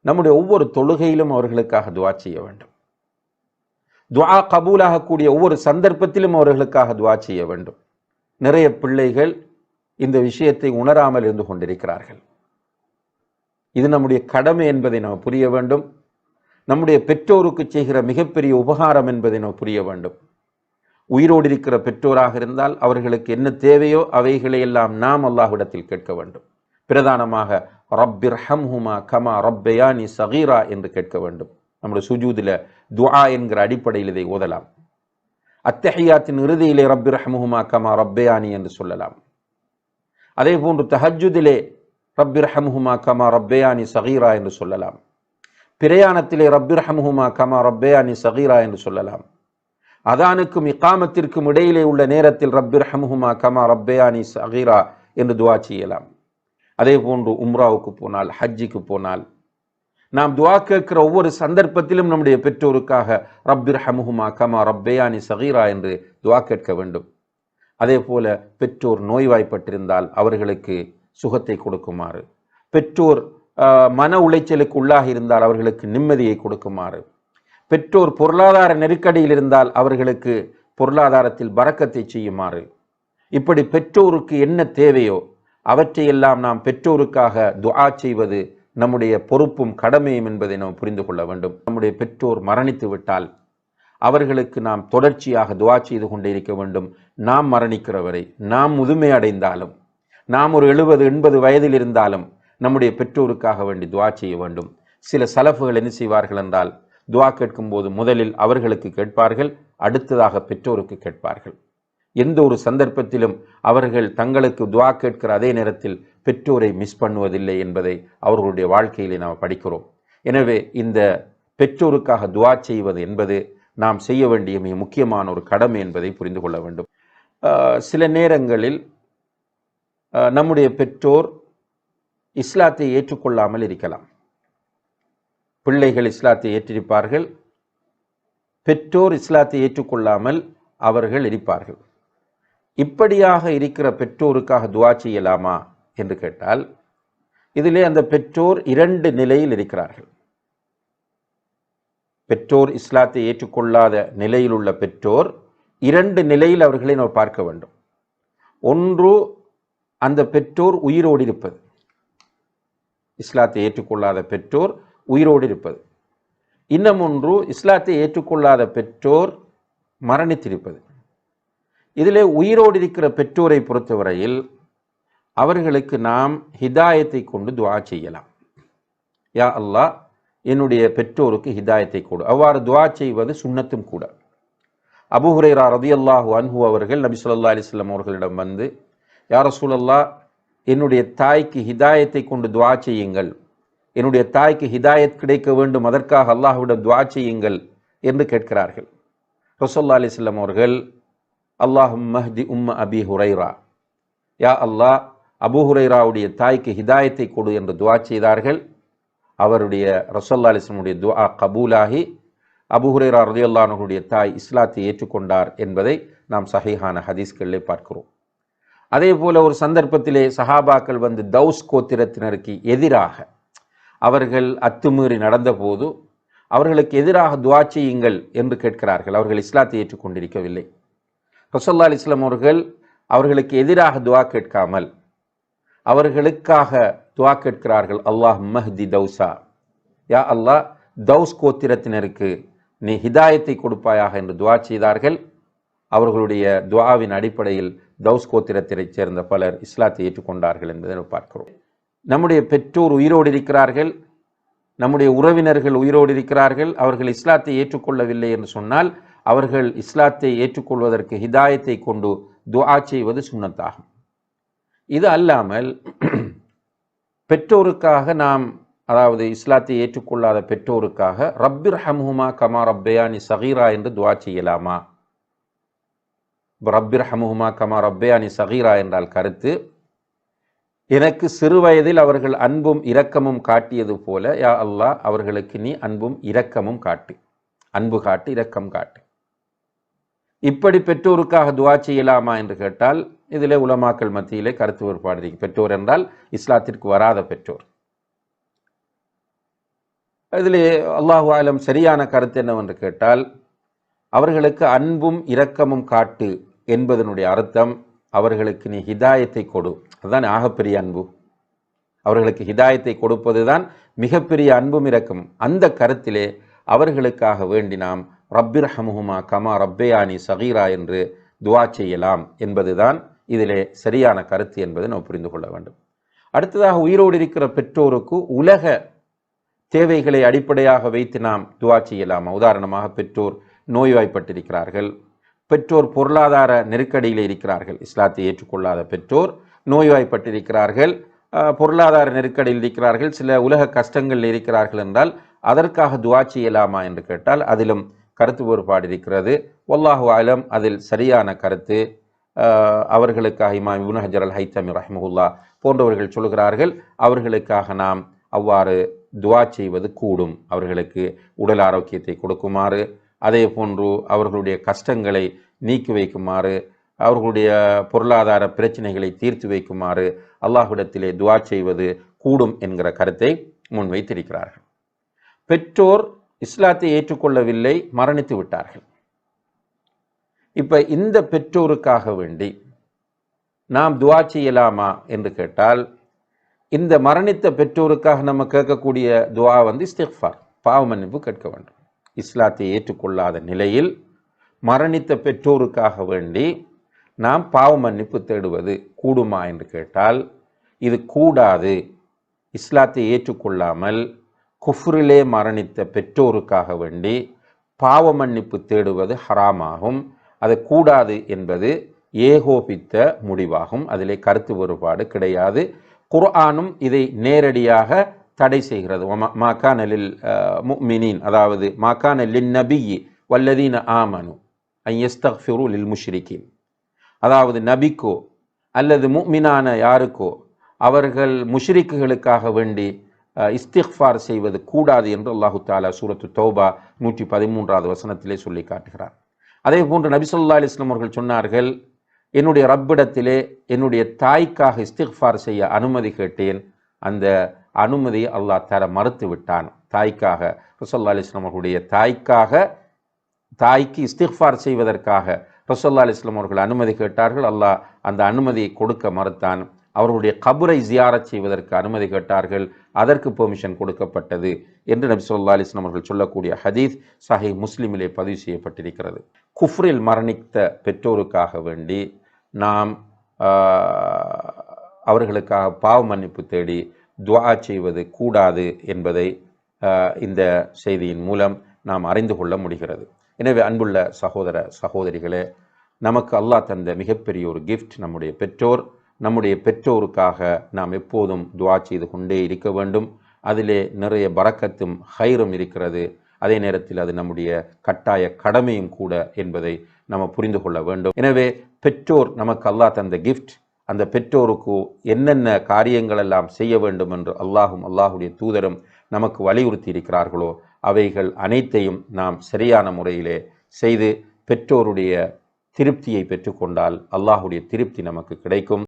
நம்முடைய ஒவ்வொரு தொழுகையிலும் அவர்களுக்காக துஆ செய்ய வேண்டும். துஆ கபூலாகக்கூடிய ஒவ்வொரு சந்தர்ப்பத்திலும் அவர்களுக்காக துஆ செய்ய வேண்டும். நிறைய பிள்ளைகள் இந்த விஷயத்தை உணராமல் இருந்து கொண்டிருக்கிறார்கள். இது நம்முடைய கடமை என்பதை நாம் புரிய வேண்டும். நம்முடைய பெற்றோருக்கு செய்கிற மிகப்பெரிய உபகாரம் என்பதை நாம் புரிய வேண்டும். உயிரோடு இருக்கிற பெற்றோராக இருந்தால் அவர்களுக்கு என்ன தேவையோ அவைகளை எல்லாம் நாம் அல்லாஹ்விடத்தில் கேட்க வேண்டும். பிரதானமாக ரப்பிர்ஹம்ஹுமா கமா ரப்பயானி சகீரா என்று கேட்க வேண்டும். நம்முடைய சுஜூதில் துஆ என்கிற அடிப்படையில் இதை ஓதலாம். அத்தஹியாத்தின் இறுதியிலே ரப்பிர்ஹம்ஹுமா கமா ரப்பயானி என்று சொல்லலாம். அதே போன்று தஹஜ்ஜுதிலே ரப்பிர்ஹம்ஹுமா கமா ரப்பயானி சகீரா என்று சொல்லலாம். பிரயாணத்திலே ரப்பிர்ஹம்ஹுமா கமா ரப்பயானி சகீரா என்று சொல்லலாம். அதானுக்கும் இகாமத்திற்கும் இடையிலே உள்ள நேரத்தில் ரப்பிர்ஹம்ஹுமா கமா ரப்பயானி சகீரா என்று துஆ செய்யலாம். அதே போன்று உம்ராவுக்கு போனால், ஹஜ்ஜிக்கு போனால், நாம் துஆ கேட்கிற ஒவ்வொரு சந்தர்ப்பத்திலும் நம்முடைய பெற்றோருக்காக ரப்பிர்ஹம்ஹுமா கமா ரப்பயானி சகீரா என்று துஆ கேட்க வேண்டும். அதே போல பெற்றோர் நோய்வாய்ப்பட்டிருந்தால் அவர்களுக்கு சுகத்தை கொடுக்குமாறு, பெற்றோர் மன உளைச்சலுக்கு உள்ளாகி இருந்தால் அவர்களுக்கு நிம்மதியை கொடுக்குமாறு, பெற்றோர் பொருளாதார நெருக்கடியில் இருந்தால் அவர்களுக்கு பொருளாதாரத்தில் பரக்கத்தை செய்யுமாறு, இப்படி பெற்றோருக்கு என்ன தேவையோ அவற்றையெல்லாம் நாம் பெற்றோருக்காக துஆ செய்வது நம்முடைய பொறுப்பும் கடமையும் என்பதை நாம் புரிந்து கொள்ள வேண்டும். நம்முடைய பெற்றோர் மரணித்து விட்டால் அவர்களுக்கு நாம் தொடர்ச்சியாக துஆ செய்து கொண்டே இருக்க வேண்டும். நாம் மரணிக்கிற வரை, நாம் முதுமை அடைந்தாலும், நாம் ஒரு 70-80 வயதில் இருந்தாலும் நம்முடைய பெற்றோருக்காக வேண்டி துஆ செய்ய வேண்டும். சில சலஃபுகள் என்ன செய்வார்கள் என்றால், துஆ கேட்கும்போது முதலில் அவர்களுக்கு கேட்பார்கள், அடுத்ததாக பெற்றோருக்கு கேட்பார்கள். எந்த ஒரு சந்தர்ப்பத்திலும் அவர்கள் தங்களுக்கு துஆ கேட்கிற அதே நேரத்தில் பெற்றோரை மிஸ் பண்ணுவதில்லை என்பதை அவர்களுடைய வாழ்க்கையிலே நாம் படிக்கிறோம். எனவே இந்த பெற்றோருக்காக துஆ செய்வது என்பது நாம் செய்ய வேண்டிய மிக முக்கியமான ஒரு கடமை என்பதை புரிந்து கொள்ள வேண்டும். சில நேரங்களில் நம்முடைய பெற்றோர் இஸ்லாத்தை ஏற்றுக்கொள்ளாமல் இருக்கலாம். பிள்ளைகள் இஸ்லாத்தை ஏற்றிருப்பார்கள், பெற்றோர் இஸ்லாத்தை ஏற்றுக்கொள்ளாமல் அவர்கள் இருப்பார்கள். இப்படியாக இருக்கிற பெற்றோருக்காக துஆ செய்யலாமா என்று கேட்டால், இதிலே அந்த பெற்றோர் 2 நிலையில் இருக்கிறார்கள். பெற்றோர் இஸ்லாத்தை ஏற்றுக்கொள்ளாத நிலையில் உள்ள பெற்றோர் 2 நிலையில் அவர்களை நாம் பார்க்க வேண்டும். ஒன்று, அந்த பெற்றோர் உயிரோடு இருப்பது, இஸ்லாத்தை ஏற்றுக்கொள்ளாத பெற்றோர் உயிரோடு இருப்பது. இன்னும் ஒன்று, இஸ்லாத்தை ஏற்றுக்கொள்ளாத பெற்றோர் மரணித்திருப்பது. இதிலே உயிரோடு இருக்கிற பெற்றோரை பொறுத்தவரையில் அவர்களுக்கு நாம் ஹிதாயத்தை கொண்டு துஆ செய்யலாம். யா அல்லாஹ், என்னுடைய பெற்றோருக்கு ஹிதாயத்தை கொடு. அவ்வாறு துஆ செய்வது சுன்னத்தும் கூட. அபூ ஹுரைரா ரலியல்லாஹு அன்ஹு அவர்கள் நபி ஸல்லல்லாஹு அலைஹி வஸல்லம் அவர்களிடம் வந்து, யா ரசூலல்லாஹ், என்னுடைய தாய்க்கு ஹிதாயத்தை கொண்டு துஆ செய்யுங்கள், என்னுடைய தாய்க்கு ஹிதாயத் கிடைக்க வேண்டும், அதற்காக அல்லாஹ்விடம் துஆ செய்யுங்கள் என்று கேட்கிறார்கள். ரசூலுல்லாஹி அலைஹி வஸல்லம் அவர்கள், அல்லாஹும்ம ஹ்தி உம்ம அபி ஹுரைரா, யா அல்லாஹ், அபூ ஹுரைராவுடைய தாய்க்கு ஹிதாயத்தை கொடு என்று துஆ செய்தார்கள். அவருடைய ரசூலுல்லாஹி அலைஹி வஸல்லம் துஆ கபூலாகி அபூ ஹுரைரா ரலியல்லாஹு அன்ஹுடைய தாய் இஸ்லாத்தை ஏற்றுக்கொண்டார் என்பதை நாம் சஹீஹான ஹதீஸ்களிலே பார்க்கிறோம். அதே போல ஒரு சந்தர்ப்பத்திலே சஹாபாக்கள் வந்து தௌஸ் கோத்திரத்தினருக்கு எதிராக அவர்கள் அத்துமீறி நடந்தபோது அவர்களுக்கு எதிராக துஆ செய்யுங்கள் என்று கேட்கிறார்கள். அவர்கள் இஸ்லாத்தை ஏற்றுக்கொண்டிருக்கவில்லை. ரசூலுல்லாஹி அலைஹி வஸல்லம் அவர்கள் அவர்களுக்கு எதிராக துஆ கேட்காமல் அவர்களுக்காக துஆ கேட்கிறார்கள். அல்லாஹும்ம ஹ்தி தௌஸா, யா அல்லாஹ், தௌஸ் கோத்திரத்தினருக்கு நீ ஹிதாயத்தை கொடுப்பாயாக என்று துஆ செய்தார்கள். அவர்களுடைய துஆவின் அடிப்படையில் தௌஸ் கோத்திரத்தைச் சேர்ந்த பலர் இஸ்லாத்தை ஏற்றுக்கொண்டார்கள் என்பதை பார்க்கிறோம். நம்முடைய பெற்றோர் உயிரோடு இருக்கிறார்கள், நம்முடைய உறவினர்கள் உயிரோடு இருக்கிறார்கள், அவர்கள் இஸ்லாத்தை ஏற்றுக்கொள்ளவில்லை என்று சொன்னால் அவர்கள் இஸ்லாத்தை ஏற்றுக்கொள்வதற்கு ஹிதாயத்தை கொண்டு துஆ செய்வது சுன்னத்தாகும். இது அல்லாமல் பெற்றோருக்காக நாம், அதாவது இஸ்லாத்தை ஏற்றுக்கொள்ளாத பெற்றோருக்காக ரப்பிர்ஹம்ஹுமா கமா ரப்பயானி சகீரா என்று துஆ செய்யலாமா? ரப்பிர்ஹம்ஹுமா கமா ரப்பயானி சகீரா என்றால் கருத்து, எனக்கு சிறு வயதில் அவர்கள் அன்பும் இரக்கமும் காட்டியது போல யா அல்லாஹ் அவர்களுக்கு நீ அன்பும் இரக்கமும் காட்டு, அன்பு காட்டு, இரக்கம் காட்டு. இப்படி பெற்றோருக்காக துஆ செய்யலாமா என்று கேட்டால் இதிலே உலமாக்கள் மத்தியிலே கருத்து வேறுபாடு இருக்கு. பெற்றோர் என்றால் இஸ்லாத்திற்கு வராத பெற்றோர். இதிலே அல்லாஹு ஆலம் சரியான கருத்து என்னவென்று கேட்டால், அவர்களுக்கு அன்பும் இரக்கமும் காட்டு என்பதனுடைய அர்த்தம், அவர்களுக்கு நீ ஹிதாயத்தை கொடு, அதுதான் ஆகப்பெரிய அன்பு. அவர்களுக்கு ஹிதாயத்தை கொடுப்பதுதான் மிகப்பெரிய அன்பும் இரக்கமும். அந்த கருத்திலே அவர்களுக்காக வேண்டி நாம் ரப்பிர்ஹமுஹுமா கமா ரப்பேயானி சகீரா என்று துவா செய்யலாம் என்பதுதான் இதிலே சரியான கருத்து என்பதை நாம் புரிந்து கொள்ள வேண்டும். அடுத்ததாக, உயிரோடு இருக்கிற பெற்றோருக்கு உலக தேவைகளை அடிப்படையாக வைத்து நாம் துவா செய்யலாமா? உதாரணமாக, பெற்றோர் நோய்வாய்ப்பட்டிருக்கிறார்கள், பெற்றோர் பொருளாதார நெருக்கடியில் இருக்கிறார்கள், இஸ்லாத்தை ஏற்றுக்கொள்ளாத பெற்றோர் நோய்வாய்ப்பட்டிருக்கிறார்கள், பொருளாதார நெருக்கடியில் இருக்கிறார்கள், சில உலக கஷ்டங்களில் இருக்கிறார்கள் என்றால் அதற்காக துவா செய்யலாமா என்று கேட்டால் அதிலும் கருத்து வேறுபாடு இருக்கிறது. வல்லாஹு ஆலம் அதில் சரியான கருத்து அவர்களுக்காக இமாம் இப்னு ஹஜர் அல் ஹைத்தமி ரஹ்மஹுல்லா போன்றவர்கள் சொல்கிறார்கள், அவர்களுக்காக நாம் அவ்வாறு துவா செய்வது கூடும். அவர்களுக்கு உடல் ஆரோக்கியத்தை கொடுக்குமாறு, அதே போன்று அவர்களுடைய கஷ்டங்களை நீக்கி வைக்குமாறு, அவர்களுடைய பொருளாதார பிரச்சனைகளை தீர்த்து வைக்குமாறு அல்லாஹ்விடத்திலே துவா செய்வது கூடும் என்கிற கருத்தை முன்வைத்திருக்கிறார்கள். பெற்றோர் இஸ்லாத்தை ஏற்றுக்கொள்ளவில்லை, மரணித்து விட்டார்கள். இப்ப இந்த பெற்றோருக்காக வேண்டி நாம் துவா செய்யலாமா என்று கேட்டால், இந்த மரணித்த பெற்றோருக்காக நம்ம கேட்கக்கூடிய துவா இஸ்திக்ஃபார், பாவ மன்னிப்பு கேட்க வேண்டும். இஸ்லாத்தை ஏற்றுக்கொள்ளாத நிலையில் மரணித்த பெற்றோருக்காக வேண்டி நாம் பாவ மன்னிப்பு தேடுவது கூடுமா என்று கேட்டால் இது கூடாது. இஸ்லாத்தை ஏற்றுக்கொள்ளாமல் குஃப்ரிலே மரணித்த பெற்றோருக்காக வேண்டி பாவ மன்னிப்பு தேடுவது ஹராமாகும். அது கூடாது என்பது ஏகோபித்த முடிவாகும். அதிலே கருத்து வேறுபாடு கிடையாது. குர்ஆனும் இதை நேரடியாக தடை செய்கிறது. மாகானலில் முஃமினீன், அதாவது மாகானலின் நபியி வல்லதீன ஆமனு அன் யஸ்தக்ஃபிரு லில் முஷ்ரிகீன், அதாவது நபிக்கோ அல்லது முஃமினான யாருக்கோ அவர்கள் முஷ்ரிக்குகளுக்காக வேண்டி இஸ்திக்ஃபார் செய்வது கூடாது என்று அல்லாஹு தஆலா சூரத்து தௌபா 113வது வசனத்திலே சொல்லி காட்டுகிறார். அதே போன்று நபி ஸல்லல்லாஹு அலைஹி வஸல்லம் அவர்கள் சொன்னார்கள், என்னுடைய ரப்பிடத்திலே என்னுடைய தாய்க்காக இஸ்திக்ஃபார் செய்ய அனுமதி கேட்டேன், அந்த அனுமதியை அல்லாஹ் தர மறுத்து விட்டான். தாய்க்காக, ரசூலுல்லாஹி அலைஹி வஸல்லம் அவர்களுடைய தாய்க்கு இஸ்திக்ஃபார் செய்வதற்காக ரசூலுல்லாஹி அலைஹி வஸல்லம் அவர்கள் அனுமதி கேட்டார்கள், அல்லாஹ் அந்த அனுமதியை கொடுக்க மறுத்தான். அவர்களுடைய கபரை ஜியாரத் செய்வதற்கு அனுமதி கேட்டார்கள், அதற்கு பெர்மிஷன் கொடுக்கப்பட்டது என்று நபி ஸல்லல்லாஹு அலைஹி வஸல்லம் அவர்கள் சொல்லக்கூடிய ஹதீஸ் சஹீஹ் முஸ்லிமிலே பதிவு செய்யப்பட்டிருக்கிறது. குஃப்ரில் மரணித்த பெற்றோருக்காக வேண்டி நாம் அவர்களுக்காக பாவ மன்னிப்பு தேடி துஆ செய்வது கூடாது என்பதை இந்த செய்தியின் மூலம் நாம் அறிந்து கொள்ள முடிகிறது. எனவே அன்புள்ள சகோதர சகோதரிகளே, நமக்கு அல்லாஹ் தந்த மிகப்பெரிய ஒரு கிஃப்ட் நம்முடைய பெற்றோர். நம்முடைய பெற்றோருக்காக நாம் எப்போதும் துஆ செய்து கொண்டே இருக்க வேண்டும். அதிலே நிறைய பரக்கத்தும் ஹைரும் இருக்கிறது. அதே நேரத்தில் அது நம்முடைய கட்டாய கடமையும் கூட என்பதை நம்ம புரிந்து கொள்ள வேண்டும். எனவே பெற்றோர் நமக்கு அல்லாஹ் தந்த கிஃப்ட். அந்த பெற்றோருக்கு என்னென்ன காரியங்கள் எல்லாம் செய்ய வேண்டும் என்று அல்லாஹும் அல்லாஹுடைய தூதரும் நமக்கு வலியுறுத்தி இருக்கிறார்களோ அவைகள் அனைத்தையும் நாம் சரியான முறையிலே செய்து பெற்றோருடைய திருப்தியை பெற்றுக்கொண்டால் அல்லாஹுடைய திருப்தி நமக்கு கிடைக்கும்.